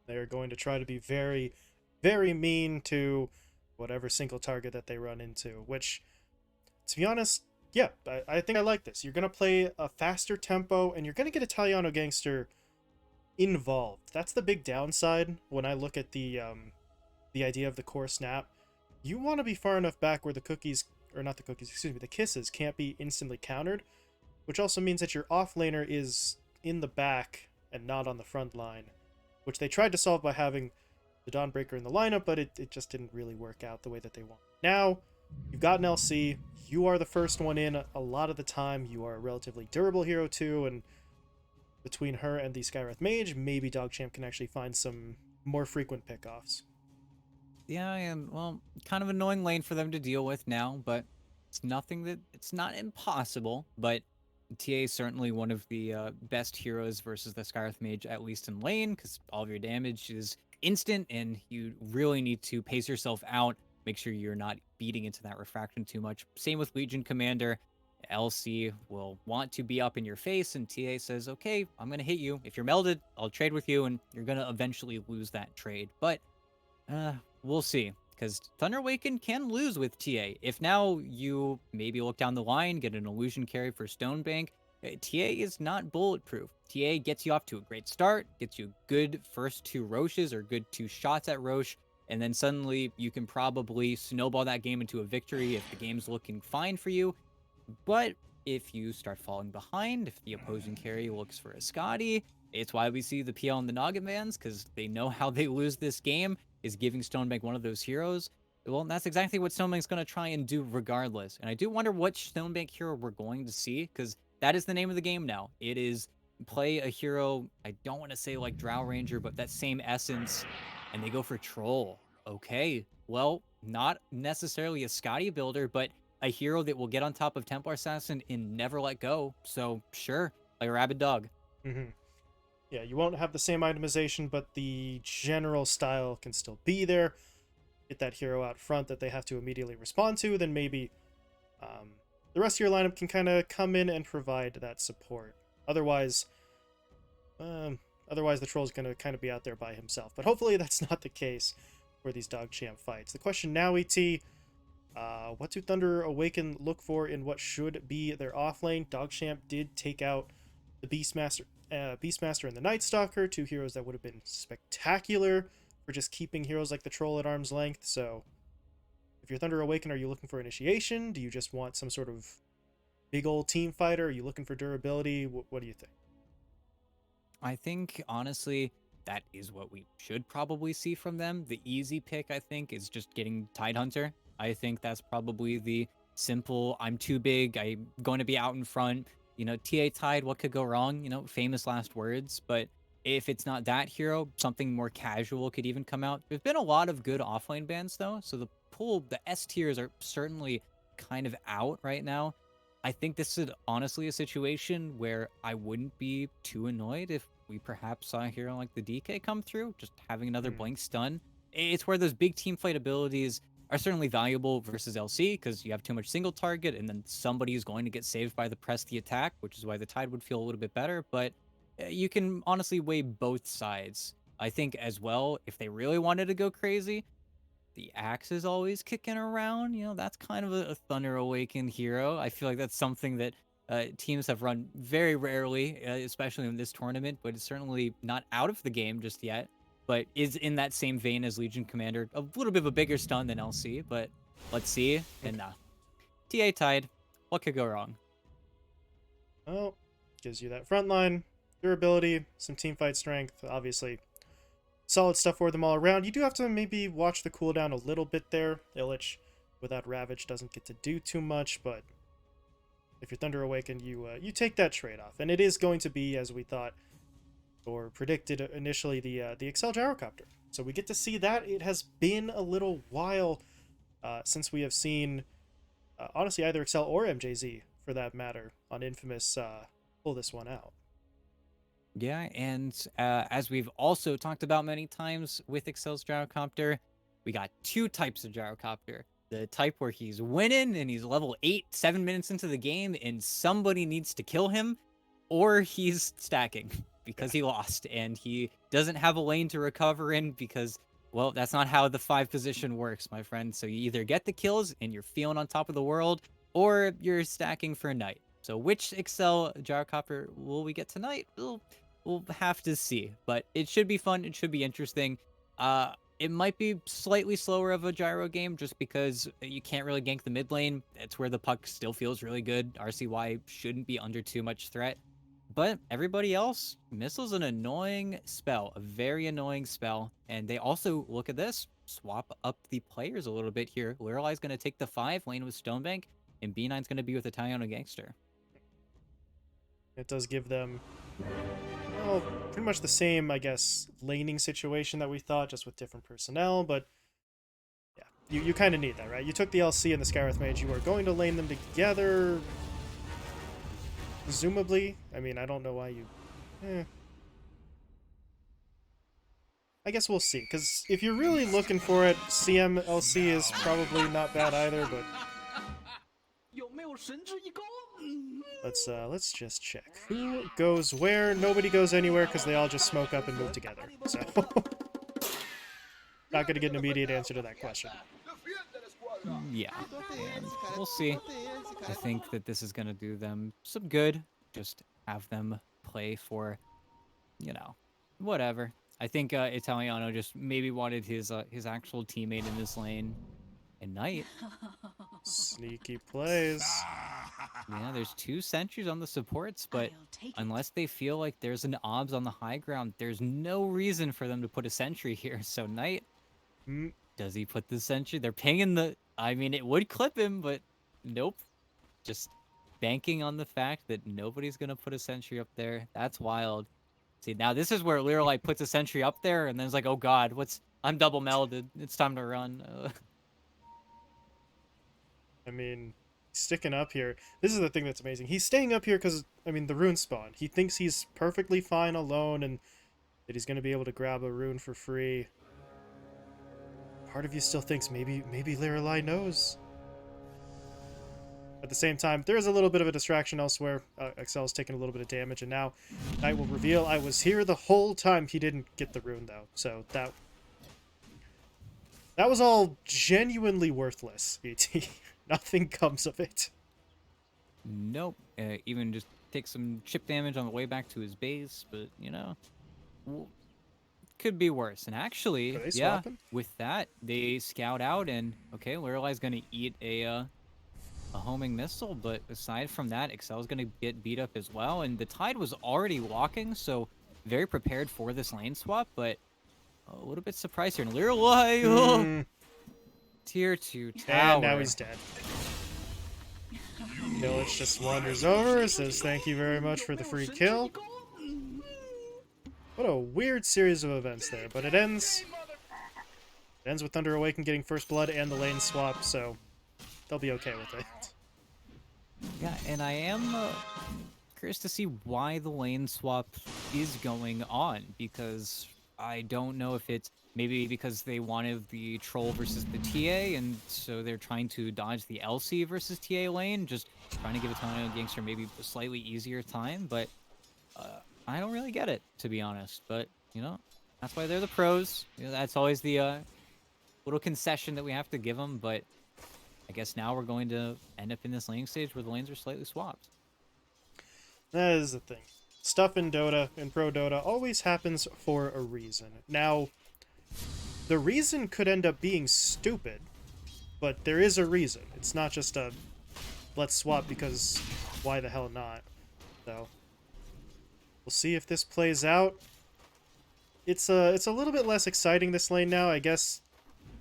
They're going to try to be very, very mean to whatever single target that they run into, which, to be honest, yeah, I think I like this. You're going to play a faster tempo, and you're going to get Italiano Gangster involved. That's the big downside when I look at the idea of the core snap. You want to be far enough back where the cookies, or not the cookies, excuse me, the kisses can't be instantly countered, which also means that your offlaner is in the back and not on the front line, which they tried to solve by having the Dawnbreaker in the lineup, but it just didn't really work out the way that they want. Now, you've got an LC, you are the first one in a lot of the time, you are a relatively durable hero too, and between her and the Skywrath Mage, maybe DogChamp can actually find some more frequent pickoffs. Yeah, and well, kind of annoying lane for them to deal with now, but it's not impossible. But TA is certainly one of the best heroes versus the Skywrath Mage, at least in lane, because all of your damage is instant, and you really need to pace yourself out. Make sure you're not beating into that refraction too much. Same with Legion Commander. LC will want to be up in your face, and TA says, okay, I'm going to hit you. If you're melded, I'll trade with you, and you're going to eventually lose that trade. But we'll see. Because Thunder Awaken can lose with TA. If now you maybe look down the line, get an illusion carry for Stonebank, TA is not bulletproof. TA gets you off to a great start, gets you good first two Roches or good two shots at Roche, and then suddenly you can probably snowball that game into a victory if the game's looking fine for you. But if you start falling behind, if the opposing carry looks for a Scotty, it's why we see the PL and the Noggin bans, because they know how they lose this game is giving Stonebank one of those heroes. Well, that's exactly what Stonebank's going to try and do regardless. And I do wonder what Stonebank hero we're going to see, because that is the name of the game now. It is play a hero, I don't want to say like Drow Ranger, but that same essence, and they go for Troll. Okay, well, not necessarily a Scotty builder, but a hero that will get on top of Templar Assassin and never let go. So sure, like a rabid dog. Mm-hmm. Yeah, you won't have the same itemization, but the general style can still be there. Get that hero out front that they have to immediately respond to, then maybe the rest of your lineup can kind of come in and provide that support. Otherwise, otherwise the troll's going to kind of be out there by himself. But hopefully that's not the case for these DogChamp fights. The question now, ET, what do Thunder Awaken look for in what should be their offlane? DogChamp did take out the Beastmaster and the Night Stalker, two heroes that would have been spectacular for just keeping heroes like the Troll at arm's length. So, if you're Thunder Awaken, are you looking for initiation? Do you just want some sort of big old team fighter? Are you looking for durability? What do you think? I think, honestly, that is what we should probably see from them. The easy pick, I think, is just getting Tidehunter. I think that's probably the simple, I'm too big, I'm going to be out in front. TA Tide, what could go wrong? Famous last words. But if it's not that hero, something more casual could even come out. There's been a lot of good offlane bans, though. So the S tiers are certainly kind of out right now. I think this is honestly a situation where I wouldn't be too annoyed if we perhaps saw a hero like the DK come through, just having another Hmm. blank stun. It's where those big team fight abilities are certainly valuable versus LC, because you have too much single target and then somebody is going to get saved by the press the attack, which is why the Tide would feel a little bit better. But you can honestly weigh both sides. I think as well, if they really wanted to go crazy, the axe is always kicking around. That's kind of a Thunder Awakened hero. I feel like that's something that teams have run very rarely, especially in this tournament, but it's certainly not out of the game just yet. But is in that same vein as Legion Commander, a little bit of a bigger stun than LC, but let's see. And Okay. TA Tide, what could go wrong? Well, gives you that front line, durability, some team fight strength, obviously. Solid stuff for them all around. You do have to maybe watch the cooldown a little bit there. Illich without Ravage doesn't get to do too much, but if you're Thunder Awakened, you take that trade off, and it is going to be, as we thought or predicted initially, the Excel Gyrocopter. So we get to see that. It has been a little while since we have seen, honestly, either Excel or MJZ for that matter on Infamous pull this one out. Yeah, and as we've also talked about many times with Excel's gyrocopter, we got two types of gyrocopter. The type where he's winning and he's level 8, 7 minutes into the game, and somebody needs to kill him, or he's stacking. because he lost, and he doesn't have a lane to recover in because, well, that's not how the 5 position works, my friend. So you either get the kills and you're feeling on top of the world, or you're stacking for Knight. So which Excel Gyrocopter will we get tonight? We'll have to see, but it should be fun. It should be interesting. It might be slightly slower of a gyro game just because you can't really gank the mid lane. It's where the puck still feels really good. RCY shouldn't be under too much threat. But everybody else, Missile's an annoying spell, a very annoying spell. And they also, look at this, swap up the players a little bit here. Lorelai's going to take the 5 lane with Stonebank, and B9's going to be with Italiano Gangster. It does give them, well, pretty much the same, I guess, laning situation that we thought, just with different personnel, but yeah, you kind of need that, right? You took the LC and the Skywrath Mage, you are going to lane them together, presumably. I mean, I don't know why you... I guess we'll see, because if you're really looking for it, CM LC is probably not bad either, but... Let's just check. Who goes where? Nobody goes anywhere because they all just smoke up and move together. So not gonna get an immediate answer to that question. Yeah, and we'll see. I think that this is gonna do them some good. Just have them play for, you know, whatever. I think Italiano just maybe wanted his actual teammate in this lane. And Knight. Sneaky plays. Yeah, there's 2 sentries on the supports, but unless they feel like there's an obs on the high ground, there's no reason for them to put a sentry here. So Knight, does he put the sentry? They're pinging the... I mean, it would clip him, but nope. Just banking on the fact that nobody's going to put a sentry up there. That's wild. See, now this is where Lirelai puts a sentry up there, and then it's like, oh god, I'm double melded. It's time to run. I mean, sticking up here. This is the thing that's amazing. He's staying up here because, I mean, the rune spawn. He thinks he's perfectly fine alone and that he's going to be able to grab a rune for free. Part of you still thinks maybe Lirelai knows. At the same time, there is a little bit of a distraction elsewhere. Excel's taking a little bit of damage, and now Knight will reveal I was here the whole time. He didn't get the rune, though, so that was all genuinely worthless, ET. Nothing comes of it. Nope. Even just take some chip damage on the way back to his base, but, you know, could be worse. And actually, yeah, with that, they scout out, and, okay, Lirelai's going to eat a homing missile, but aside from that, Excel's going to get beat up as well, and the Tide was already walking, so very prepared for this lane swap, but a little bit surprised here. And Lirelai, Tier 2 tower. And now he's dead. Village just wanders over, says thank you very much for the free kill. What a weird series of events there, but it ends with Thunder Awaken getting first blood and the lane swap, so they'll be okay with it. Yeah, and I am curious to see why the lane swap is going on, because I don't know if it's maybe because they wanted the troll versus the TA, and so they're trying to dodge the LC versus TA lane, just trying to give Italiano Gangster maybe a slightly easier time, but I don't really get it, to be honest. But, you know, that's why they're the pros. You know, that's always the little concession that we have to give them, but I guess now we're going to end up in this laning stage where the lanes are slightly swapped. That is the thing. Stuff in Dota, in Pro Dota, always happens for a reason. Now, the reason could end up being stupid, but there is a reason. It's not just a, let's swap because why the hell not? So, we'll see if this plays out. It's a little bit less exciting this lane now. I guess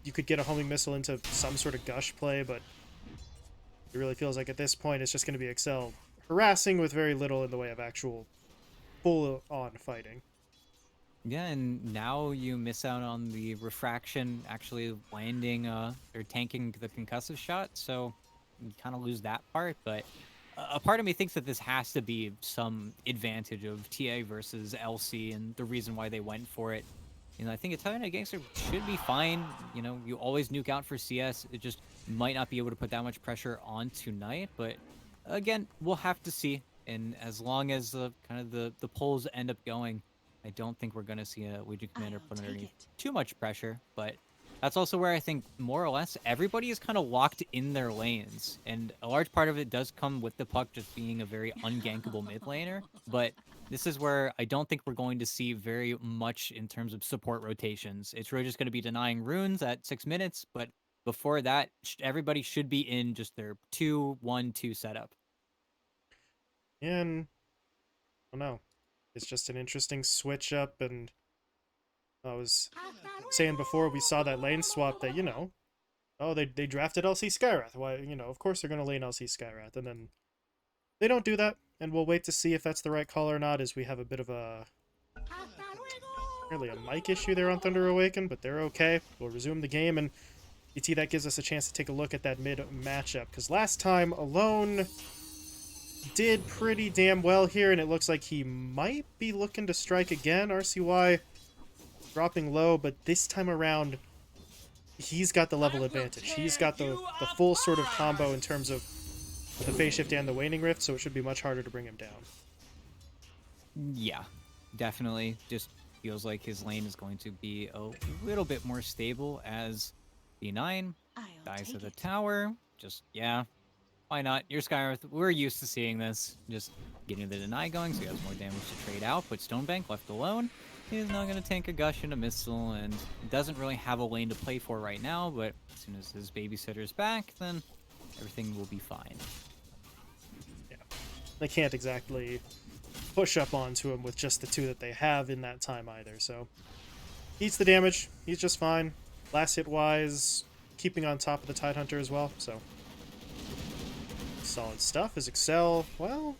you could get a homing missile into some sort of gush play, but it really feels like at this point it's just going to be Excel harassing with very little in the way of actual full-on fighting. Yeah, and now you miss out on the refraction actually landing or tanking the concussive shot, so you kind of lose that part, but a part of me thinks that this has to be some advantage of TA versus LC and the reason why they went for it. You know, I think Italiano Gangster should be fine. You know, you always nuke out for CS. It just might not be able to put that much pressure on tonight, but again, we'll have to see. And as long as the kind of the polls end up going, I don't think we're gonna see a Ouija commander I'll put take underneath it. too much pressure. But that's also where I think more or less everybody is kind of locked in their lanes, and a large part of it does come with the puck just being a very ungankable mid laner. But this is where I don't think we're going to see very much in terms of support rotations. It's really just going to be denying runes at 6 minutes, but before that, everybody should be in just their 2-1-2 setup. And I don't know. It's just an interesting switch up, and I was saying before we saw that lane swap that, oh, they drafted LC Skyrath. Why, of course they're going to lane LC Skyrath. And then they don't do that, and we'll wait to see if that's the right call or not, as we have a bit of a really a mic issue there on Thunder Awaken, but they're okay. We'll resume the game, and ET, that gives us a chance to take a look at that mid matchup, because last time Alone did pretty damn well here, and it looks like he might be looking to strike again. RCY dropping low, but this time around, he's got the level advantage. He's got the full sort of combo in terms of the phase shift and the waning rift, so it should be much harder to bring him down. Yeah, definitely. Just feels like his lane is going to be a little bit more stable as B9 I'll dies take to the it. tower. Just, yeah, why not? You're Skyrith. We're used to seeing this. Just getting the deny going so he has more damage to trade out. But Stonebank left alone. He's not going to tank a gush and a missile and doesn't really have a lane to play for right now. But as soon as his babysitter's back, then everything will be fine. Yeah, they can't exactly push up onto him with just the two that they have in that time either, so eats the damage. He's just fine. Last hit wise, keeping on top of the Tidehunter as well, so solid stuff. His Excel, well,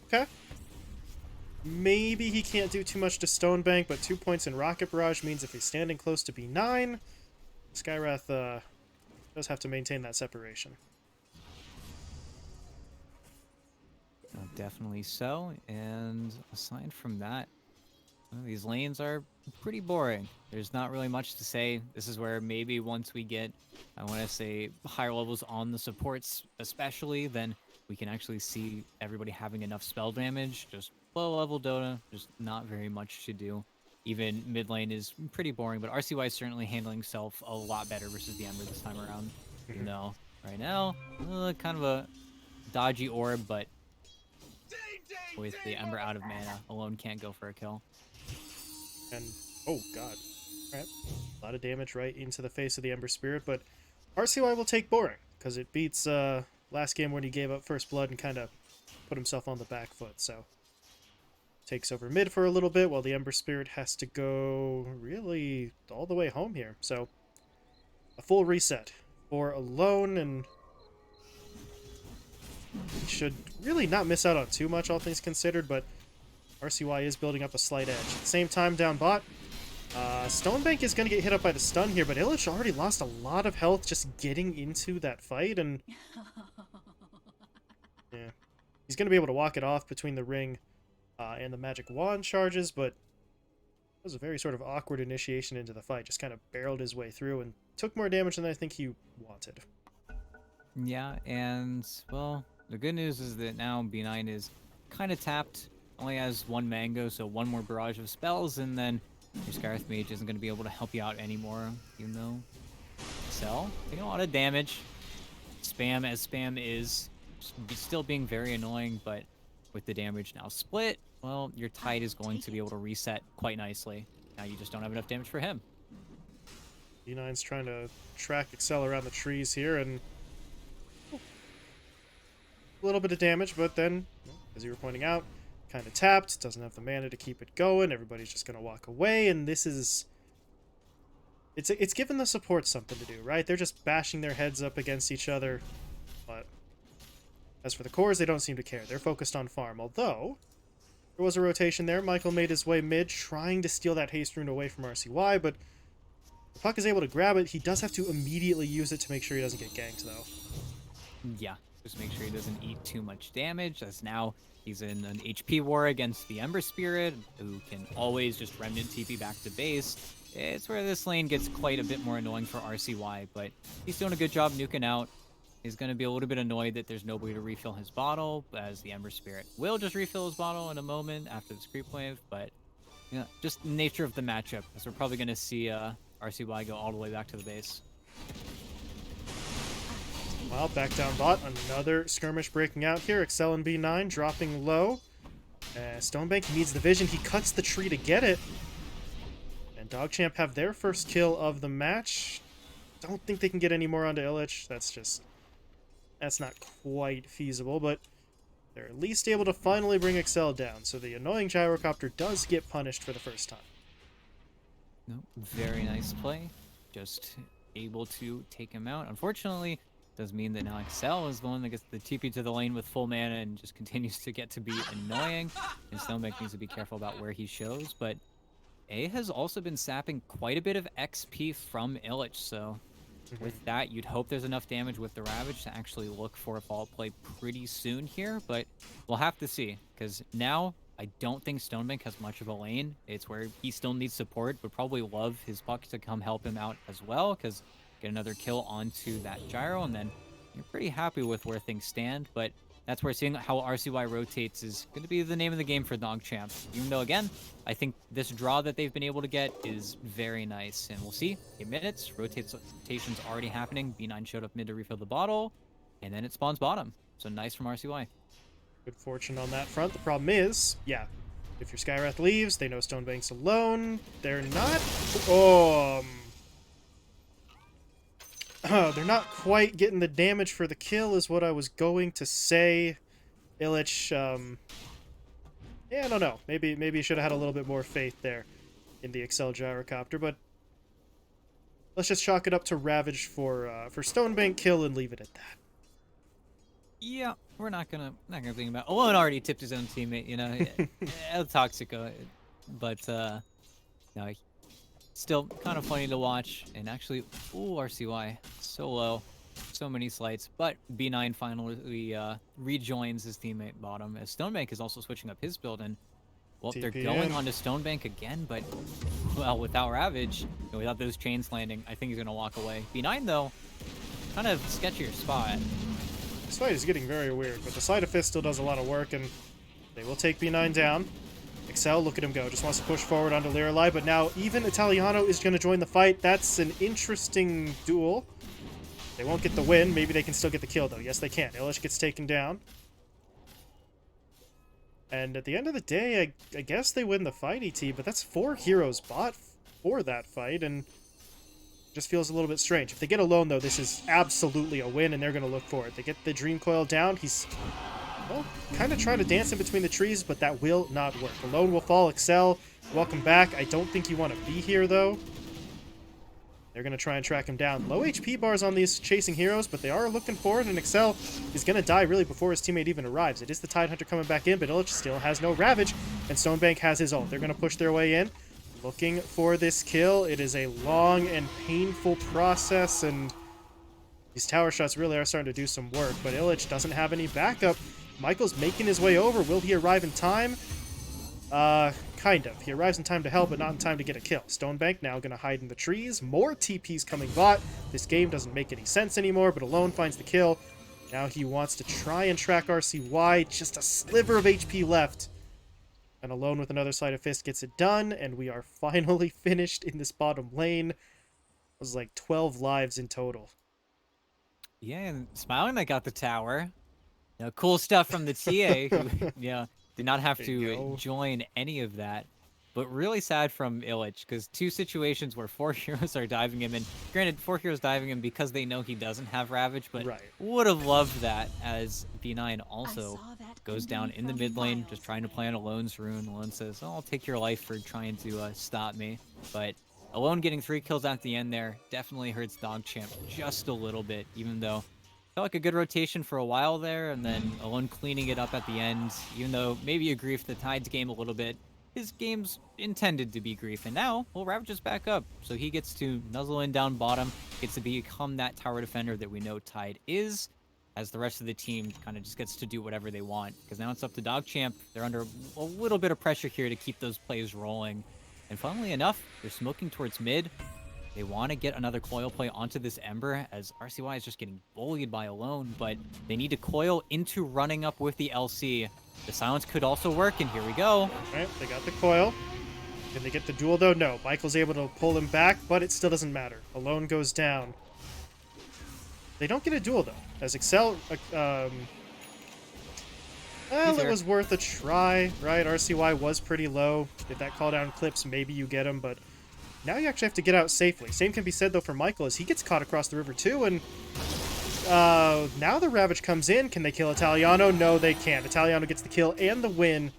okay. Maybe he can't do too much to Stonebank, but 2 points in Rocket Barrage means if he's standing close to B9, Skyrath does have to maintain that separation. Definitely so. And aside from that, well, these lanes are pretty boring. There's not really much to say. This is where maybe once we get, I want to say, higher levels on the supports, especially, then we can actually see everybody having enough spell damage. Just low level Dota, just not very much to do. Even mid lane is pretty boring, but RCY is certainly handling self a lot better versus the Ember this time around. Even though right now, kind of a dodgy orb, but with the Ember out of mana, alone can't go for a kill. And, oh god. Alright. A lot of damage right into the face of the Ember Spirit, but RCY will take boring, because it beats last game when he gave up first blood and kind of put himself on the back foot, so takes over mid for a little bit while the Ember Spirit has to go really all the way home here. So a full reset for Alone, and he should really not miss out on too much, all things considered, but RCY is building up a slight edge. At the same time, down bot, Stonebank is going to get hit up by the stun here, but Illich already lost a lot of health just getting into that fight, and yeah, he's going to be able to walk it off between the ring and the magic wand charges, but it was a very sort of awkward initiation into the fight. Just kind of barreled his way through and took more damage than I think he wanted. Yeah, and, well, the good news is that now B9 is kind of tapped, only has one mango, so one more barrage of spells, and then your Scarith Mage isn't going to be able to help you out anymore, even though Cell taking a lot of damage. Spam as spam is, still being very annoying, but with the damage now split, well, your Tide is going to be able to reset quite nicely. Now you just don't have enough damage for him. B9's trying to track Excel around the trees here, and a little bit of damage, but then, as you were pointing out, kind of tapped, doesn't have the mana to keep it going, everybody's just going to walk away, and this is... It's given the support something to do, right? They're just bashing their heads up against each other, but as for the cores, they don't seem to care. They're focused on farm, although there was a rotation there. Michael made his way mid, trying to steal that haste rune away from RCY, but the puck is able to grab it. He does have to immediately use it to make sure he doesn't get ganked, though. Yeah, just make sure he doesn't eat too much damage, as now he's in an HP war against the Ember Spirit, who can always just Remnant TP back to base. It's where this lane gets quite a bit more annoying for RCY, but he's doing a good job nuking out. He's going to be a little bit annoyed that there's nobody to refill his bottle, as the Ember Spirit will just refill his bottle in a moment after this creep wave. But yeah, just nature of the matchup, as we're probably going to see RCY go all the way back to the base. Well, back down bot, another skirmish breaking out here. Excel and B9 dropping low. Stonebank needs the vision. He cuts the tree to get it. And DogChamp have their first kill of the match. Don't think they can get any more onto Illich. That's not quite feasible, but they're at least able to finally bring Excel down. So the annoying gyrocopter does get punished for the first time. No, very nice play. Just able to take him out. Unfortunately, does mean that now Excel is the one that gets the TP to the lane with full mana and just continues to get to be annoying. And Stonebank needs to be careful about where he shows. But A has also been sapping quite a bit of XP from Illich, so with that, you'd hope there's enough damage with the Ravage to actually look for a fall play pretty soon here, but we'll have to see, because now I don't think Stonebank has much of a lane. It's where he still needs support, but probably love his Puck to come help him out as well, because get another kill onto that Gyro, and then you're pretty happy with where things stand, but that's where seeing how RCY rotates is going to be the name of the game for DogChamp. Even though, again, I think this draw that they've been able to get is very nice. And we'll see. 8 minutes. Rotation's already happening. B9 showed up mid to refill the bottle. And then it spawns bottom. So nice from RCY. Good fortune on that front. The problem is, yeah, if your Skywrath leaves, they know Stonebank's alone. They're not... they're not quite getting the damage for the kill is what I was going to say. Illich, yeah, I don't know. Maybe you should have had a little bit more faith there in the Excel gyrocopter, but let's just chalk it up to Ravage for Stonebank kill and leave it at that. Yeah, we're not gonna think about. Alone already tipped his own teammate, you know, El Toxico, but no. Still kind of funny to watch, and actually, ooh, RCY, so low, so many slights, but B9 finally rejoins his teammate bottom, as Stonebank is also switching up his build, and, well, they're going onto Stonebank again, but, well, without Ravage, and without those chains landing, I think he's going to walk away. B9, though, kind of sketchier spot. This fight is getting very weird, but the Sleight of Fist still does a lot of work, and they will take B9 down. Excel, look at him go. Just wants to push forward onto Lirelai, but now even Italiano is going to join the fight. That's an interesting duel. They won't get the win. Maybe they can still get the kill, though. Yes, they can. Illich gets taken down. And at the end of the day, I guess they win the fight, ET, but that's 4 heroes bought for that fight, and just feels a little bit strange. If they get alone, though, this is absolutely a win, and they're going to look for it. They get the Dream Coil down. He's... well, kind of trying to dance in between the trees, but that will not work. Alone will fall. Excel, welcome back. I don't think you want to be here, though. They're going to try and track him down. Low HP bars on these chasing heroes, but they are looking for it, and Excel is going to die really before his teammate even arrives. It is the Tidehunter coming back in, but Illich still has no Ravage, and Stonebank has his ult. They're going to push their way in, looking for this kill. It is a long and painful process, and these tower shots really are starting to do some work, but Illich doesn't have any backup. Michael's making his way over. Will he arrive in time? Kind of. He arrives in time to help, but not in time to get a kill. Stonebank now going to hide in the trees. More TPs coming bot. This game doesn't make any sense anymore, but Alone finds the kill. Now he wants to try and track RCY. Just a sliver of HP left. And Alone with another Sleight of Fist gets it done, and we are finally finished in this bottom lane. It was like 12 lives in total. Yeah, and Smiling that got the tower. You know, cool stuff from the TA, who, yeah, did not have to join any of that. But really sad from Illich, because 2 situations where 4 heroes are diving him, and granted, 4 heroes diving him because they know he doesn't have Ravage, but would have loved that, as B9 also goes down in the mid lane, just trying to play on Alone's rune. Alone says, oh, I'll take your life for trying to stop me. But Alone getting 3 kills at the end there definitely hurts DogChamp just a little bit, even though felt like a good rotation for a while there, and then Alone cleaning it up at the end, even though maybe you grief the Tide's game a little bit. His game's intended to be grief, and now, well, Ravage is back up, so he gets to nuzzle in down bottom, gets to become that tower defender that we know Tide is, as the rest of the team kind of just gets to do whatever they want, because now it's up to DogChamp. They're under a little bit of pressure here to keep those plays rolling, and funnily enough, they're smoking towards mid. They want to get another coil play onto this Ember as RCY is just getting bullied by Alone, but they need to coil into running up with the LC. The silence could also work, and here we go. All right, they got the coil. Can they get the duel, though? No. Michael's able to pull him back, but it still doesn't matter. Alone goes down. They don't get a duel, though, as Excel... well, it was worth a try, right? RCY was pretty low. If that call down clips, maybe you get him, but now you actually have to get out safely. Same can be said, though, for Michael, as he gets caught across the river, too, and now the Ravage comes in. Can they kill Italiano? No, they can't. Italiano gets the kill and the win.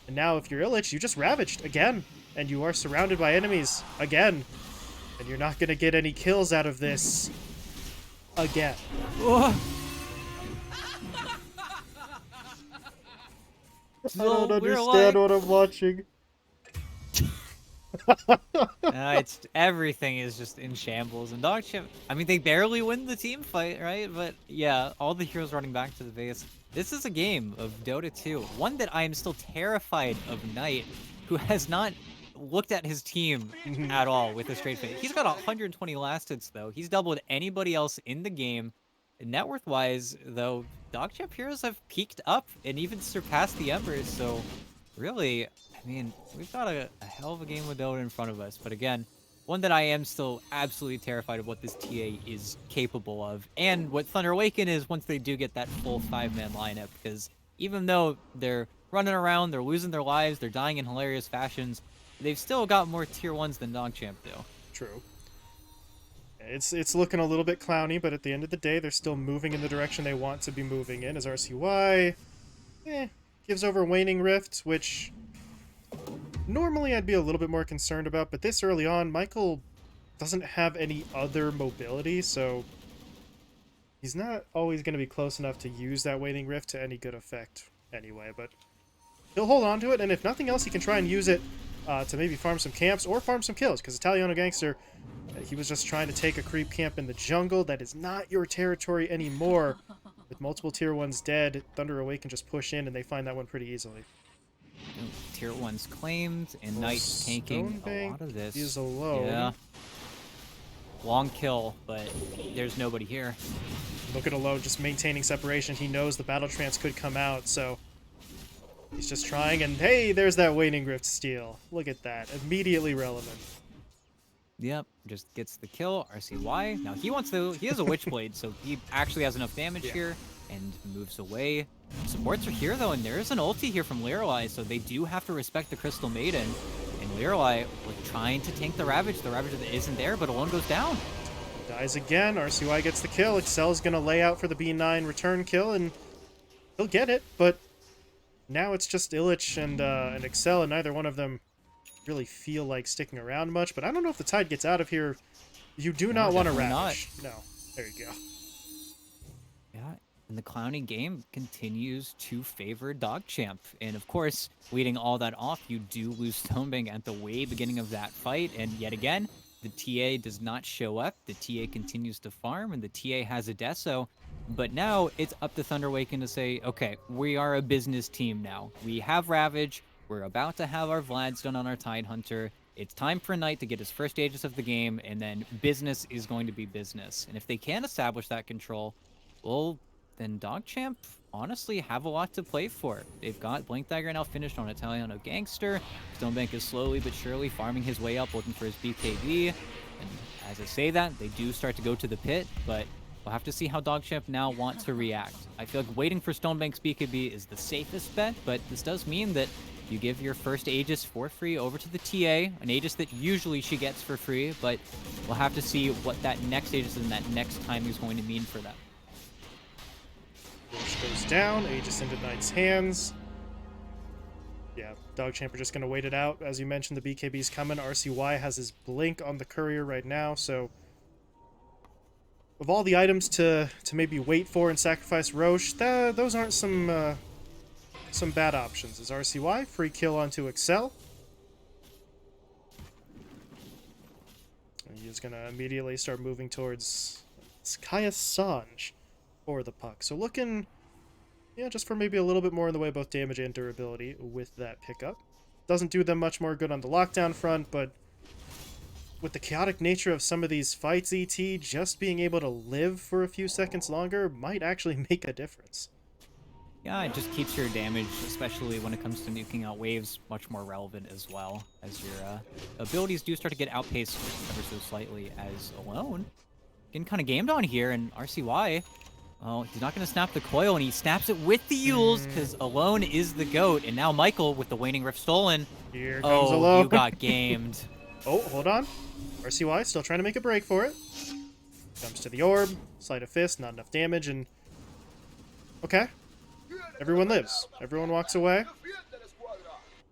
And now, if you're Illich, you just Ravaged again, and you are surrounded by enemies again, and you're not going to get any kills out of this again. Oh. I don't understand what I'm watching. It's everything is just in shambles, and DogChamp, I mean, they barely win the team fight, right? But yeah, all the heroes running back to the base. This is a game of Dota 2, one that I am still terrified of Knight, who has not looked at his team at all with a straight face. He's got 120 last hits, though. He's doubled anybody else in the game. Net worth wise, though, DogChamp heroes have peaked up and even surpassed the Embers, so really, I mean, we've got a hell of a game with Dota in front of us, but again, one that I am still absolutely terrified of what this TA is capable of, and what Thunder Awaken is once they do get that full 5-man lineup, because even though they're running around, they're losing their lives, they're dying in hilarious fashions, they've still got more tier 1s than DogChamp do. True. It's looking a little bit clowny, but at the end of the day, they're still moving in the direction they want to be moving in, as RCY gives over Waning Rift, which normally I'd be a little bit more concerned about, but this early on, Michael doesn't have any other mobility, so he's not always going to be close enough to use that Waning Rift to any good effect anyway, but he'll hold on to it, and if nothing else, he can try and use it to maybe farm some camps or farm some kills, because Italiano Gangster, he was just trying to take a creep camp in the jungle. That is not your territory anymore. With multiple tier 1s dead, Thunder Awaken just push in, and they find that one pretty easily. Tier 1's claimed, and Knight tanking a lot of this. He's alone. Yeah. Long kill, but there's nobody here. Look at Alone just maintaining separation. He knows the battle trance could come out, so he's just trying, and hey, there's that Waning Rift steal. Look at that. Immediately relevant. Yep, just gets the kill. RCY. Now he has a Witchblade, so he actually has enough damage here and moves away. Supports are here though, and there is an ulti here from Lirelai, so they do have to respect the Crystal Maiden. And Lirelai trying to tank the Ravage. The Ravage that isn't there, but Alone goes down. Dies again. RCY gets the kill. Excel's gonna lay out for the B9 return kill, and he'll get it, but now it's just Illich and Excel, and neither one of them really feel like sticking around much, but I don't know if the Tide gets out of here. You do not want to Ravage. No. There you go. Yeah, and the Clowny game continues to favor DogChamp. And of course, leading all that off, you do lose Stonebank at the way beginning of that fight, and yet again, the TA does not show up. The TA continues to farm, and the TA has a Deso. But now it's up to Thunder Awaken to say, okay, we are a business team now. We have Ravage. We're about to have our Vlads done on our Tidehunter. It's time for Knight to get his first Aegis of the game, and then business is going to be business. And if they can establish that control, well, then DogChamp honestly have a lot to play for. They've got Blink Dagger now finished on Italiano Gangster. Stonebank is slowly but surely farming his way up, looking for his BKB. And as I say that, they do start to go to the pit, but we'll have to see how DogChamp now want to react. I feel like waiting for Stonebank's BKB is the safest bet, but this does mean that you give your first Aegis for free over to the TA, an Aegis that usually she gets for free, but we'll have to see what that next Aegis and that next time is going to mean for them. Roche goes down, Aegis into Knight's hands. Yeah, DogChamp are just going to wait it out. As you mentioned, the BKB's coming. RCY has his Blink on the Courier right now, so of all the items to maybe wait for and sacrifice Roche, those aren't some bad options. As RCY, free kill onto Excel. And he is going to immediately start moving towards Skya Sanj for the puck. So looking, yeah, just for maybe a little bit more in the way of both damage and durability with that pickup. Doesn't do them much more good on the lockdown front, but with the chaotic nature of some of these fights, ET, just being able to live for a few seconds longer might actually make a difference. Yeah, it just keeps your damage, especially when it comes to nuking out waves, much more relevant as well, as your abilities do start to get outpaced ever so slightly. As Alone getting kind of gamed on here, and RCY, well, he's not going to snap the coil, and he snaps it with the Yules, because Alone is the GOAT, and now Michael with the Waning Rift stolen. Here comes Oh, Alone. you got gamed. Oh, hold on. RCY still trying to make a break for it. Jumps to the orb, sleight of fist, not enough damage, and... Okay. Everyone lives. Everyone walks away.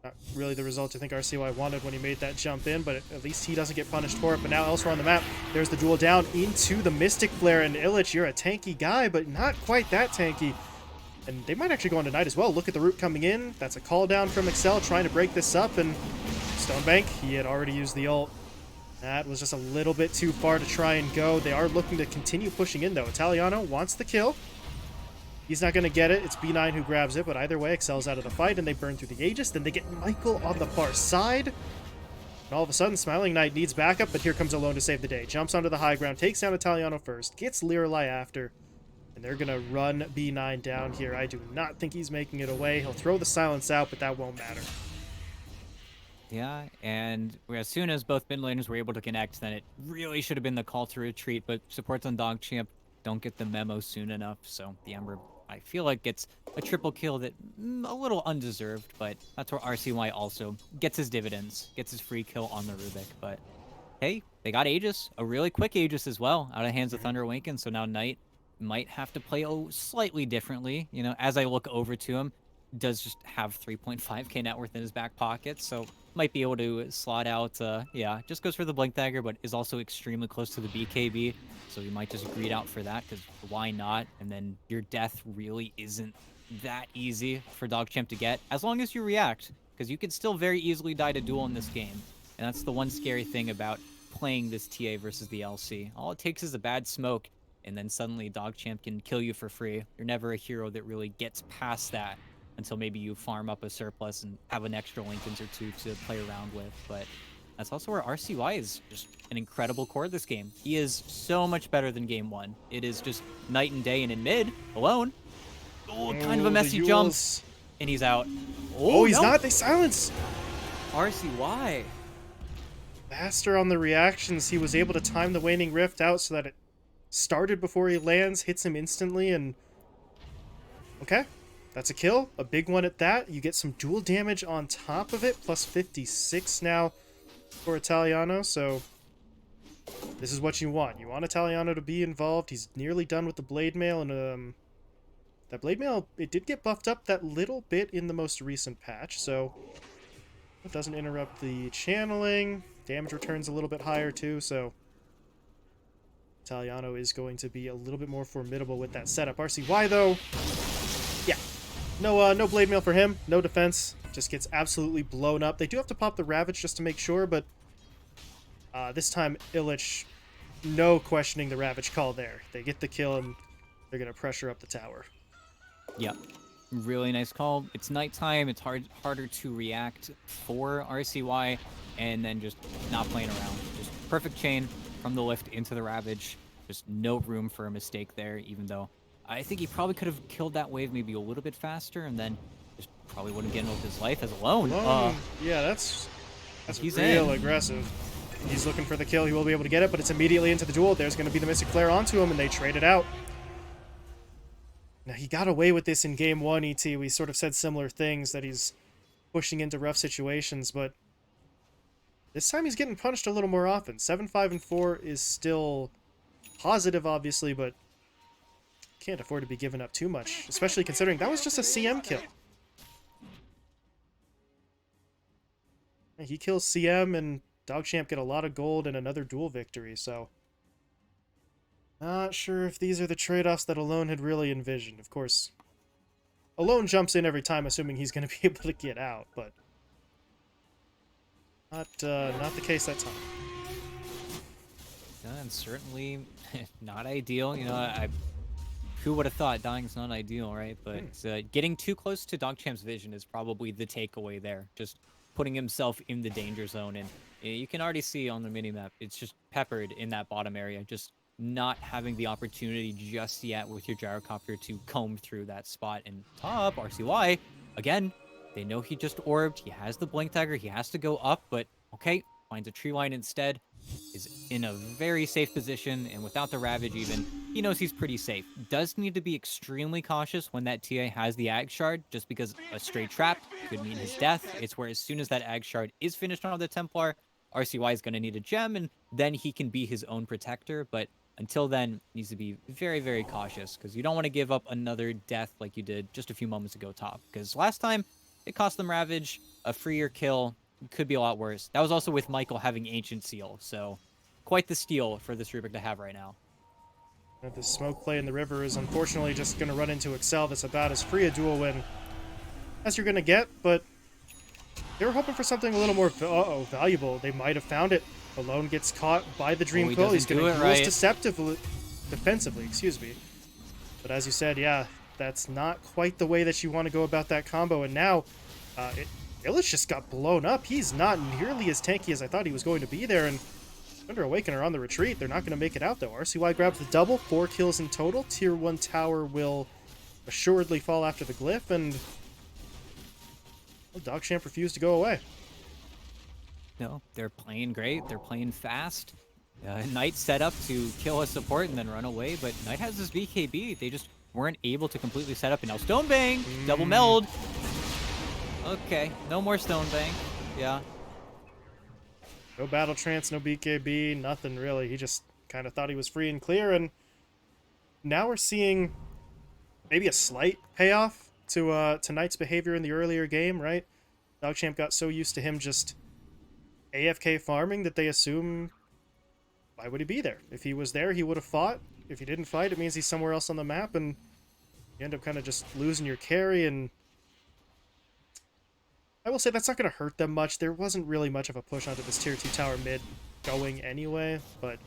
Not really the result I think RCY wanted when he made that jump in, but at least he doesn't get punished for it. But now elsewhere on the map, there's the duel down into the Mystic Flare, and Illich, you're a tanky guy, but not quite that tanky. And they might actually go on tonight as well. Look at the root coming in. That's a call down from Excel trying to break this up, and Stonebank, he had already used the ult. That was just a little bit too far to try and go. They are looking to continue pushing in, though. Italiano wants the kill. He's not going to get it. It's B9 who grabs it, but either way, Excel's out of the fight, and they burn through the Aegis. Then they get Michael on the far side. And all of a sudden, Smiling Knight needs backup, but here comes Alone to save the day. Jumps onto the high ground, takes down Italiano first, gets Lirelai after, and they're going to run B9 down here. I do not think he's making it away. He'll throw the silence out, but that won't matter. Yeah, and as soon as both mid laners were able to connect, then it really should have been the call to retreat, but supports on DogChamp don't get the memo soon enough, so the Ember, I feel like, gets a triple kill that a little undeserved, but that's where RCY also gets his dividends, gets his free kill on the Rubik. But hey, they got Aegis, a really quick Aegis as well, out of hands of Thunder Awaken, so now Knight might have to play slightly differently. You know, as I look over to him, does just have 3.5k net worth in his back pocket, so might be able to slot out, yeah, just goes for the Blink Dagger, but is also extremely close to the BKB, so you might just greed out for that, because why not? And then your death really isn't that easy for DogChamp to get, as long as you react, because you could still very easily die to duel in this game, and that's the one scary thing about playing this TA versus the LC. All it takes is a bad smoke, and then suddenly DogChamp can kill you for free. You're never a hero that really gets past that until maybe you farm up a surplus and have an extra Lincolns or two to play around with. But that's also where RCY is just an incredible core this game. He is so much better than game one. It is just night and day, and in mid, Alone. Oh, kind of a messy jump. And he's out. Oh, he's not. They silence. RCY. Faster on the reactions. He was able to time the Waning Rift out so that it started before he lands, hits him instantly, and... Okay. That's a kill, a big one at that. You get some dual damage on top of it, plus 56 now for Italiano, so this is what you want. You want Italiano to be involved. He's nearly done with the Blade Mail, and that Blade Mail, it did get buffed up that little bit in the most recent patch, so it doesn't interrupt the channeling. Damage returns a little bit higher too, so Italiano is going to be a little bit more formidable with that setup. RCY, though, yeah. No Blade Mail for him. No defense. Just gets absolutely blown up. They do have to pop the Ravage just to make sure, but this time Illich, no questioning the Ravage call there. They get the kill, and they're going to pressure up the tower. Yep. Really nice call. It's nighttime. It's harder to react for RCY, and then just not playing around. Just perfect chain from the lift into the Ravage. Just no room for a mistake there, even though I think he probably could have killed that wave maybe a little bit faster, and then just probably wouldn't get with his life as Alone. Yeah, that's he's real aggressive. He's looking for the kill. He will be able to get it, but it's immediately into the duel. There's going to be the Mystic Flare onto him, and they trade it out. Now, he got away with this in game one, ET. We sort of said similar things, that he's pushing into rough situations, but this time he's getting punished a little more often. 7-5-4 is still positive, obviously, but can't afford to be giving up too much, especially considering that was just a CM kill. He kills CM, and DogChamp get a lot of gold and another duel victory, so not sure if these are the trade-offs that Alone had really envisioned. Of course, Alone jumps in every time, assuming he's going to be able to get out, but not the case that time. Yeah, and certainly not ideal. You know, who would have thought dying's not ideal, right? But getting too close to DogChamp's vision is probably the takeaway there. Just putting himself in the danger zone, and You can already see on the minimap, it's just peppered in that bottom area, just not having the opportunity just yet with your gyrocopter to comb through that spot. And top, RCY, again, they know he just orbed, he has the blink dagger, he has to go up, but okay, finds a tree line instead, is in a very safe position, and without the Ravage even, he knows he's pretty safe. Does need to be extremely cautious when that TA has the Ag Shard, just because a stray trap could mean his death. It's where as soon as that Ag Shard is finished on the Templar, RCY is going to need a gem, and then he can be his own protector, but until then, needs to be very, very cautious, because you don't want to give up another death like you did just a few moments ago top, because last time, it cost them Ravage, a freer kill, could be a lot worse. That was also with Michael having Ancient Seal, so quite the steal for this Rubik to have right now. The smoke play in the river is unfortunately just going to run into Excel. That's about as free a duel win as you're going to get, but they were hoping for something a little more valuable. They might have found it. Alone gets caught by the Dream Quill. He's going to use defensively, excuse me. But as you said, yeah, that's not quite the way that you want to go about that combo. And now, Illich just got blown up. He's not nearly as tanky as I thought he was going to be there. And Thunder Awaken are on the retreat. They're not going to make it out, though. RCY grabs the double, 4 kills in total. Tier 1 tower will assuredly fall after the glyph, and well, DogChamp refused to go away. No, they're playing great. They're playing fast. Knight set up to kill a support and then run away, but Knight has this BKB. They just weren't able to completely set up, and now Stonebang, double meld. Okay, no more Stonebang. Yeah. No battle trance, no BKB, nothing really. He just kind of thought he was free and clear, and now we're seeing maybe a slight payoff to Knight's behavior in the earlier game, right? DogChamp got so used to him just AFK farming that they assume, why would he be there? If he was there, he would have fought. If he didn't fight, it means he's somewhere else on the map, and you end up kind of just losing your carry, and I will say that's not going to hurt them much. There wasn't really much of a push onto this tier 2 tower mid going anyway, but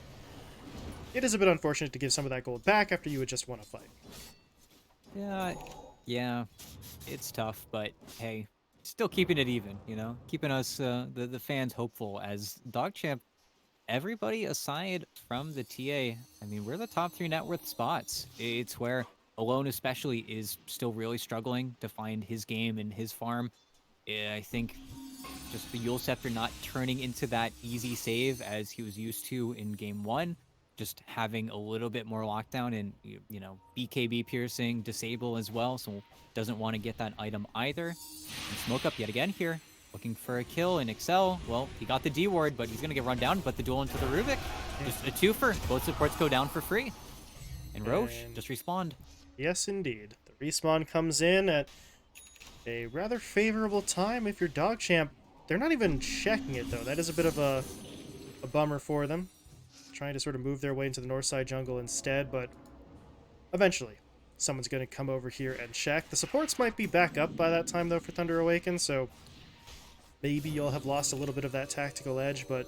it is a bit unfortunate to give some of that gold back after you had just won a fight. Yeah, it's tough, but hey, still keeping it even, you know? Keeping us, the fans hopeful as DogChamp, everybody aside from the TA, I mean, we're the top 3 net worth spots. It's where Alone especially is still really struggling to find his game and his farm. I think just the Yule Scepter not turning into that easy save as he was used to in game 1, just having a little bit more lockdown and, you know, BKB piercing, disable as well, so doesn't want to get that item either. And Smoke Up yet again here, looking for a kill in Excel. Well, he got the D ward, but he's going to get run down, but the duel into the Rubik. Just a twofer. Both supports go down for free. And Roche just respawned. Yes, indeed. The respawn comes in at a rather favorable time if you're DogChamp. They're not even checking it, though. That is a bit of a bummer for them. Trying to sort of move their way into the north side jungle instead, but eventually someone's going to come over here and check. The supports might be back up by that time, though, for Thunder Awaken, so maybe you'll have lost a little bit of that tactical edge, but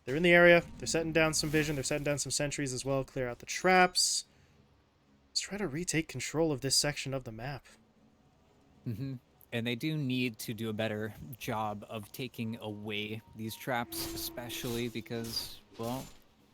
they're in the area. They're setting down some vision. They're setting down some sentries as well. Clear out the traps. Let's try to retake control of this section of the map. And they do need to do a better job of taking away these traps, especially because, well,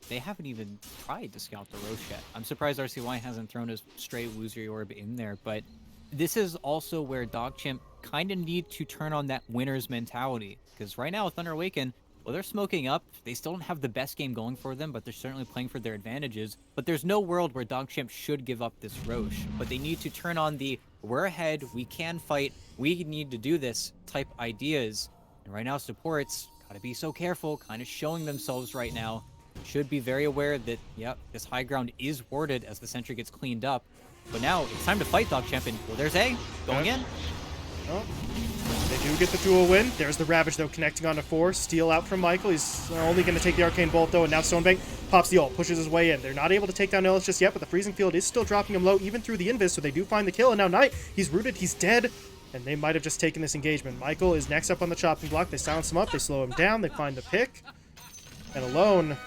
they haven't even tried to scout the Roche yet. I'm surprised RCY hasn't thrown a stray Illusory Orb in there, but this is also where DogChamp kind of need to turn on that winner's mentality, because right now with Thunder Awaken, well, they're smoking up. They still don't have the best game going for them, but they're certainly playing for their advantages. But there's no world where DogChamp should give up this Roche. But they need to turn on the, we're ahead, we can fight, we need to do this type ideas. And right now, supports gotta be so careful, kind of showing themselves right now. Should be very aware that, yep, this high ground is warded as the sentry gets cleaned up. But now, it's time to fight DogChamp, and well, there's A, going in. Oh. They do get the duel win. There's the Ravage, though, connecting onto 4. Steal out from Michael. He's only going to take the Arcane Bolt, though, and now Stonebank pops the ult, pushes his way in. They're not able to take down Ellis just yet, but the Freezing Field is still dropping him low, even through the Invis, so they do find the kill, and now Knight, he's rooted, he's dead, and they might have just taken this engagement. Michael is next up on the chopping block. They silence him up, they slow him down, they find the pick, and Alone,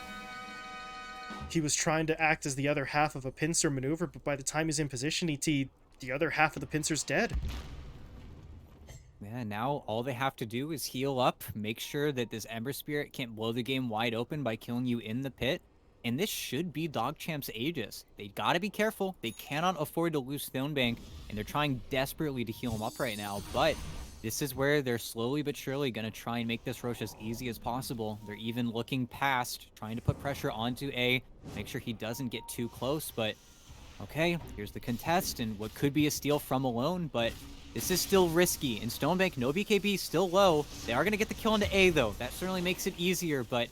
he was trying to act as the other half of a pincer maneuver, but by the time he's in position, the other half of the pincer's dead. Yeah, now all they have to do is heal up, make sure that this Ember Spirit can't blow the game wide open by killing you in the pit. And this should be DogChamp's Aegis. They gotta be careful. They cannot afford to lose Stonebank, and they're trying desperately to heal him up right now. But this is where they're slowly but surely gonna try and make this Roche as easy as possible. They're even looking past, trying to put pressure onto A, make sure he doesn't get too close. But okay, here's the contest, and what could be a steal from Alone, but this is still risky. In Stonebank, no BKB, still low. They are going to get the kill into A, though. That certainly makes it easier, but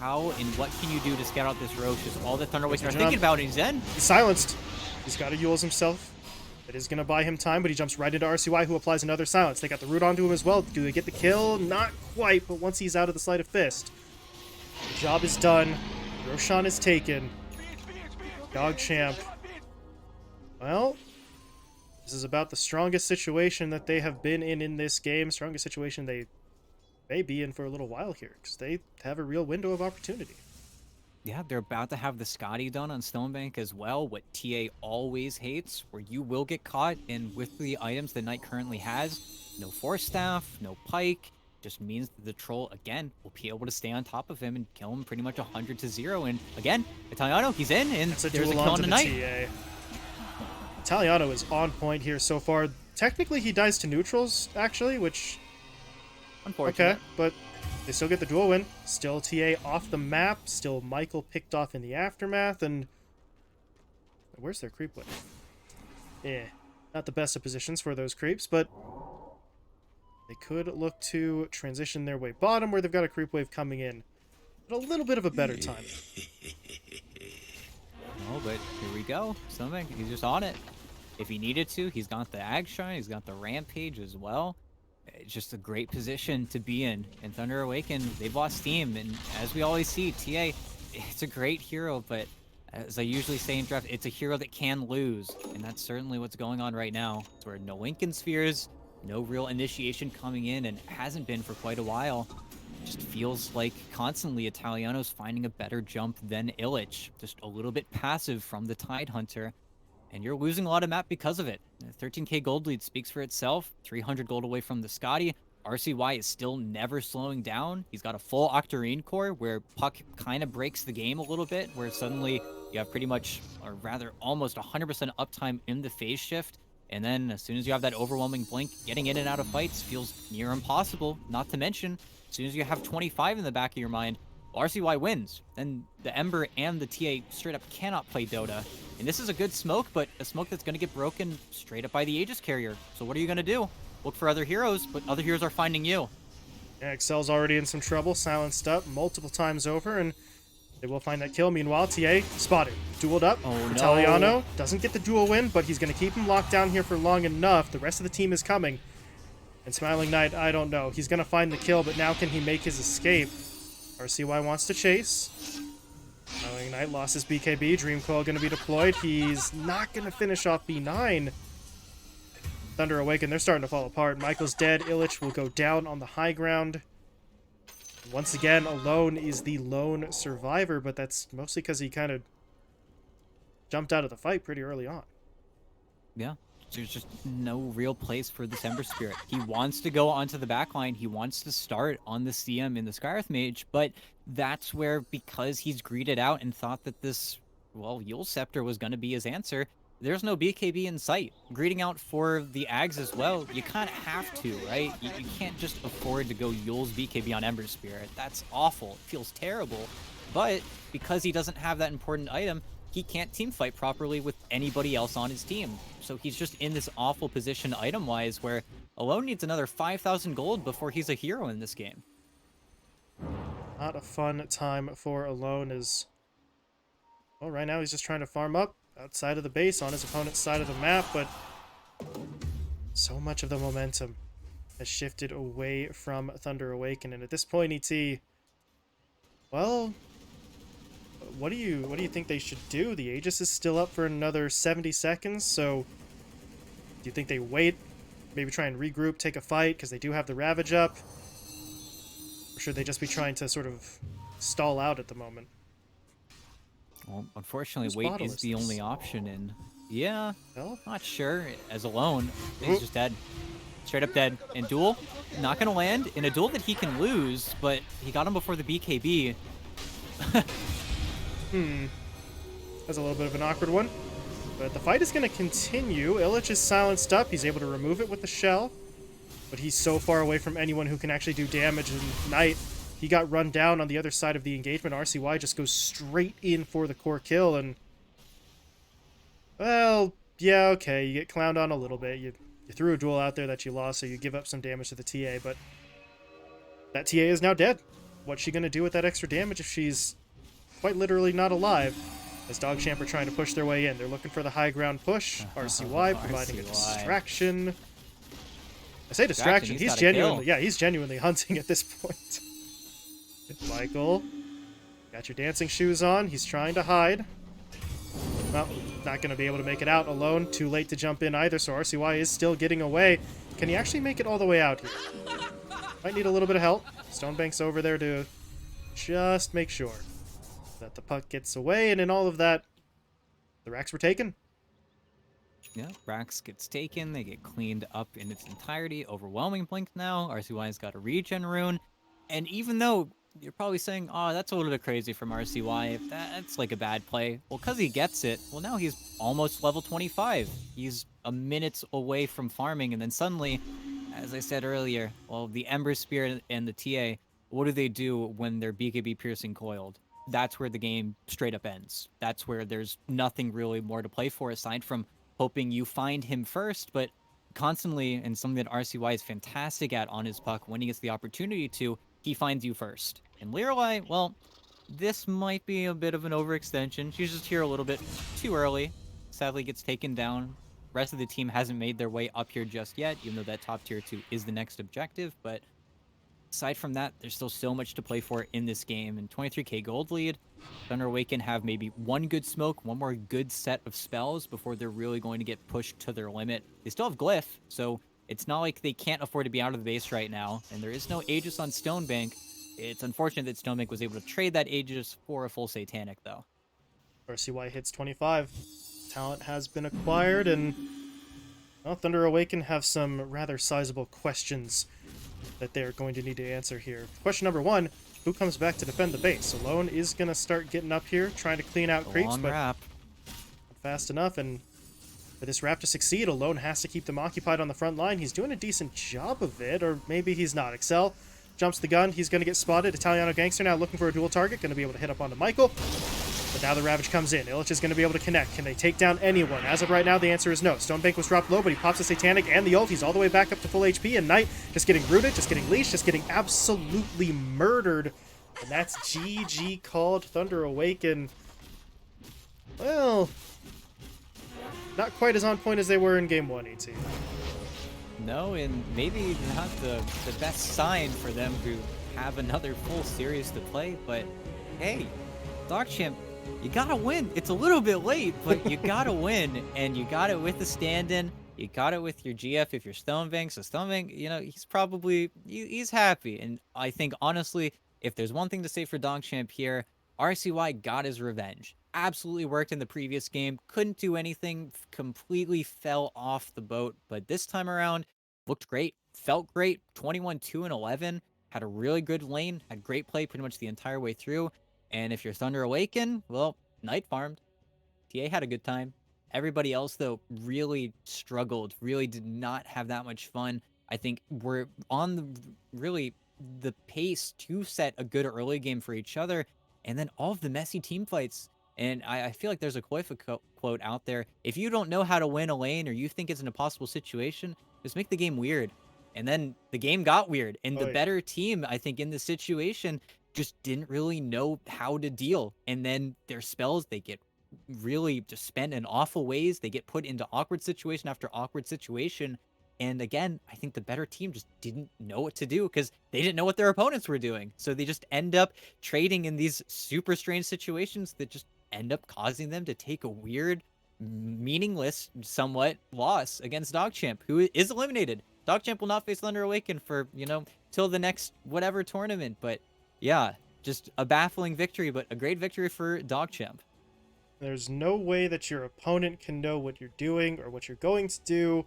how and what can you do to scout out this Roche is all that Thunderwaker are thinking about, and he's in. He's silenced. He's got to Yules himself. That is going to buy him time, but he jumps right into RCY, who applies another silence. They got the root onto him as well. Do they get the kill? Not quite, but once he's out of the Sleight of Fist, the job is done. Roshan is taken. DogChamp. Well, this is about the strongest situation that they have been in this game. Strongest situation they may be in for a little while here, because they have a real window of opportunity. Yeah, they're about to have the Scotty done on Stonebank as well, what TA always hates, where you will get caught, and with the items that Knight currently has, no Force Staff, no Pike, just means that the Troll, again, will be able to stay on top of him and kill him pretty much 100-0. And again, Italiano, he's in, and there's a kill on the Knight. Italiano is on point here so far. Technically, he dies to neutrals, actually, which... Unfortunate. Okay, but they still get the duel win. Still TA off the map. Still Michael picked off in the aftermath, and... Where's their creep wave? Eh, not the best of positions for those creeps, but... They could look to transition their way bottom, where they've got a creep wave coming in at a little bit of a better time. Oh, but here we go. Something. He's just on it. If he needed to, he's got the Ag Shine, he's got the Rampage as well. It's just a great position to be in. And Thunder Awaken, they've lost steam, and as we always see, TA, it's a great hero, but as I usually say in draft, it's a hero that can lose, and that's certainly what's going on right now. It's where no Lincoln Spheres, no real initiation coming in, and hasn't been for quite a while. Just feels like constantly Italiano's finding a better jump than Illich. Just a little bit passive from the Tidehunter. And you're losing a lot of map because of it. The 13k gold lead speaks for itself. 300 gold away from the Scotty. RCY is still never slowing down. He's got a full Octarine core where Puck kind of breaks the game a little bit, where suddenly you have pretty much, or rather almost 100% uptime in the phase shift. And then as soon as you have that overwhelming blink, getting in and out of fights feels near impossible. Not to mention, as soon as you have 25 in the back of your mind, RCY wins. Then the Ember and the TA straight up cannot play Dota. And this is a good smoke, but a smoke that's going to get broken straight up by the Aegis carrier. So what are you going to do? Look for other heroes, but other heroes are finding you. Yeah, Excel's already in some trouble, silenced up multiple times over, and they will find that kill. Meanwhile, TA spotted, dueled up. Oh, no. Italiano doesn't get the duel win, but he's going to keep him locked down here for long enough. The rest of the team is coming. And Smiling Knight, I don't know. He's going to find the kill, but now can he make his escape? RCY wants to chase. Smiling Knight lost his BKB. Dream Coil going to be deployed. He's not going to finish off B9. Thunder Awaken, they're starting to fall apart. Michael's dead. Illich will go down on the high ground. Once again, Alone is the lone survivor, but that's mostly because he kind of jumped out of the fight pretty early on. Yeah, there's just no real place for this Ember Spirit. He wants to go onto the backline. He wants to start on the CM in the Skyreth Mage, but that's where, because he's greeted out and thought that this, well, Yule Scepter was going to be his answer, there's no BKB in sight. Greeting out for the Ags as well, you kind of have to, right? You can't just afford to go Yule's BKB on Ember Spirit. That's awful. It feels terrible. But because he doesn't have that important item, he can't team fight properly with anybody else on his team. So he's just in this awful position item-wise where Alone needs another 5,000 gold before he's a hero in this game. Not a fun time for Alone as... Well, right now he's just trying to farm up outside of the base on his opponent's side of the map, but so much of the momentum has shifted away from Thunder Awaken, and at this point, ET, well, what do you think they should do? The Aegis is still up for another 70 seconds, so do you think they wait, maybe try and regroup, take a fight, because they do have the Ravage up? Or should they just be trying to sort of stall out at the moment? Well, unfortunately, Whose wait bottle is is the this? only option, and yeah, No? not sure. As Alone, he's just dead. straight up dead. And duel, not gonna land in a duel that he can lose, but he got him before the BKB. That's a little bit of an awkward one. But the fight is going to continue. Illich is silenced up. He's able to remove it with the shell. But he's so far away from anyone who can actually do damage. And Knight, he got run down on the other side of the engagement. RCY just goes straight in for the core kill. And, well, yeah, okay. You get clowned on a little bit. You threw a duel out there that you lost, so you give up some damage to the TA. But that TA is now dead. What's she going to do with that extra damage if she's quite literally not alive? As DogChamp are trying to push their way in. They're looking for the high ground push. RCY providing a distraction. I say distraction. He's genuinely, yeah, he's genuinely hunting at this point. Michael, got your dancing shoes on. He's trying to hide. Well, not going to be able to make it out alone. Too late to jump in either, so RCY is still getting away. Can he actually make it all the way out here? Might need a little bit of help. Stonebank's over there to just make sure that the puck gets away, and in all of that, the racks were taken. Yeah, Rax gets taken. They get cleaned up in its entirety. Overwhelming blink now. RCY's got a regen rune. And even though you're probably saying, oh, that's a little bit crazy from RCY, that's like a bad play. Well, because he gets it, well, now he's almost level 25. He's a minute away from farming, and then suddenly, as I said earlier, well, the Ember Spear and the TA, what do they do when they're BKB piercing coiled? That's where the game straight up ends. That's where there's nothing really more to play for aside from hoping you find him first, but constantly, and something that RCY is fantastic at on his puck, when he gets the opportunity to, he finds you first. And Lirelai, well, this might be a bit of an overextension. She's just here a little bit too early. Sadly gets taken down. Rest of the team hasn't made their way up here just yet, even though that top tier 2 is the next objective, but aside from that, there's still so much to play for in this game. And 23k gold lead. Thunder Awaken have maybe one good smoke, one more good set of spells before they're really going to get pushed to their limit. They still have Glyph, so it's not like they can't afford to be out of the base right now. And there is no Aegis on Stonebank. It's unfortunate that Stonebank was able to trade that Aegis for a full Satanic, though. RCY hits 25. Talent has been acquired, and well, Thunder Awaken have some rather sizable questions that they're going to need to answer here. Question number 1, who comes back to defend the base? Alone is going to start getting up here, trying to clean out creeps, but not fast enough, and for this Wrap to succeed, Alone has to keep them occupied on the front line. He's doing a decent job of it, or maybe he's not. Excel jumps the gun, he's going to get spotted. Italiano Gangster now looking for a dual target, going to be able to hit up onto Michael. But now the Ravage comes in. Illich is going to be able to connect. Can they take down anyone? As of right now, the answer is no. Stonebank was dropped low, but he pops the Satanic and the ult. He's all the way back up to full HP, and Knight just getting rooted, just getting leashed, just getting absolutely murdered. And that's GG called. Thunder Awaken, well, not quite as on point as they were in Game 1, ET. No, and maybe not the best sign for them to have another full series to play, but hey, DogChamp, you gotta win. It's a little bit late, but you gotta win, and you got it with the stand-in. You got it with your GF if you're Stonebank. So Stonebank, you know, he's happy. And I think, honestly, if there's one thing to say for DogChamp here, RCY got his revenge. Absolutely worked in the previous game. Couldn't do anything. Completely fell off the boat. But this time around, looked great. Felt great. 21-2-11. Had a really good lane. Had great play pretty much the entire way through. And if you're Thunder Awaken, well, Knight farmed. TA had a good time. Everybody else, though, really struggled. Really did not have that much fun. I think we're on the pace to set a good early game for each other. And then all of the messy team fights. And I feel like there's a Koifa quote out there. If you don't know how to win a lane or you think it's an impossible situation, just make the game weird. And then the game got weird. And the better team, I think, in this situation just didn't really know how to deal. And then their spells, they get really just spent in awful ways. They get put into awkward situation after awkward situation. And again, I think the better team just didn't know what to do because they didn't know what their opponents were doing. So they just end up trading in these super strange situations that just end up causing them to take a weird, meaningless, somewhat loss against DogChamp, who is eliminated. DogChamp will not face Thunder Awaken for, till the next whatever tournament. But yeah, just a baffling victory, but a great victory for DogChamp. There's no way that your opponent can know what you're doing or what you're going to do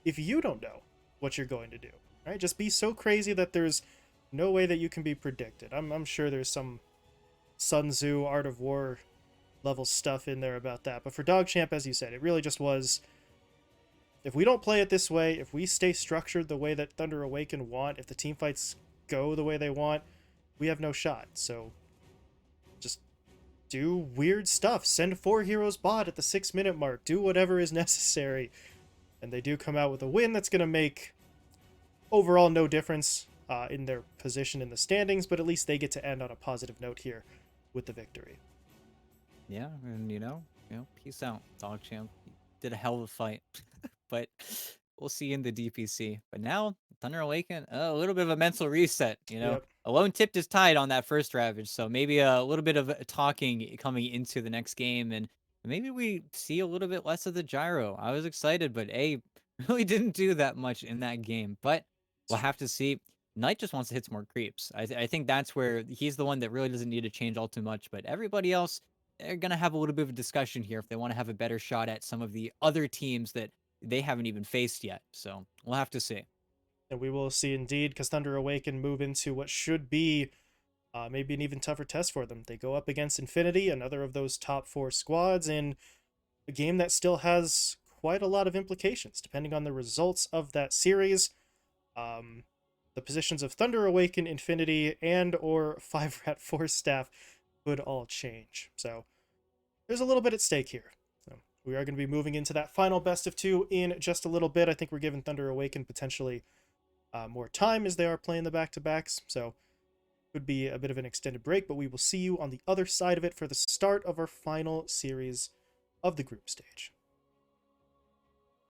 if you don't know what you're going to do. Right? Just be so crazy that there's no way that you can be predicted. I'm sure there's some Sun Tzu Art of War level stuff in there about that. But for DogChamp, as you said, it really just was, if we don't play it this way, if we stay structured the way that Thunder Awaken want, if the team fights go the way they want, we have no shot. So just do weird stuff. Send 4 heroes bot at the 6-minute mark. Do whatever is necessary. And they do come out with a win that's going to make overall no difference in their position in the standings, but at least they get to end on a positive note here with the victory. Yeah, and peace out, DogChamp. You did a hell of a fight, but we'll see you in the DPC. But now, Thunder Awaken, a little bit of a mental reset. Yep. Alone tipped his tide on that first Ravage, so maybe a little bit of talking coming into the next game, and maybe we see a little bit less of the gyro. I was excited, but really didn't do that much in that game. But we'll have to see. Knight just wants to hit some more creeps. I think that's where he's the one that really doesn't need to change all too much, but everybody else, they're going to have a little bit of a discussion here if they want to have a better shot at some of the other teams that they haven't even faced yet. So we'll have to see. And we will see indeed, because Thunder Awaken move into what should be maybe an even tougher test for them. They go up against Infinity, another of those top 4 squads, in a game that still has quite a lot of implications, depending on the results of that series. The positions of Thunder Awaken, Infinity, and or 5-Rat Force Staff could all change. So there's a little bit at stake here. So we are going to be moving into that final best of 2 in just a little bit. I think we're giving Thunder Awaken potentially more time as they are playing the back-to-backs. So could be a bit of an extended break, but we will see you on the other side of it for the start of our final series of the group stage.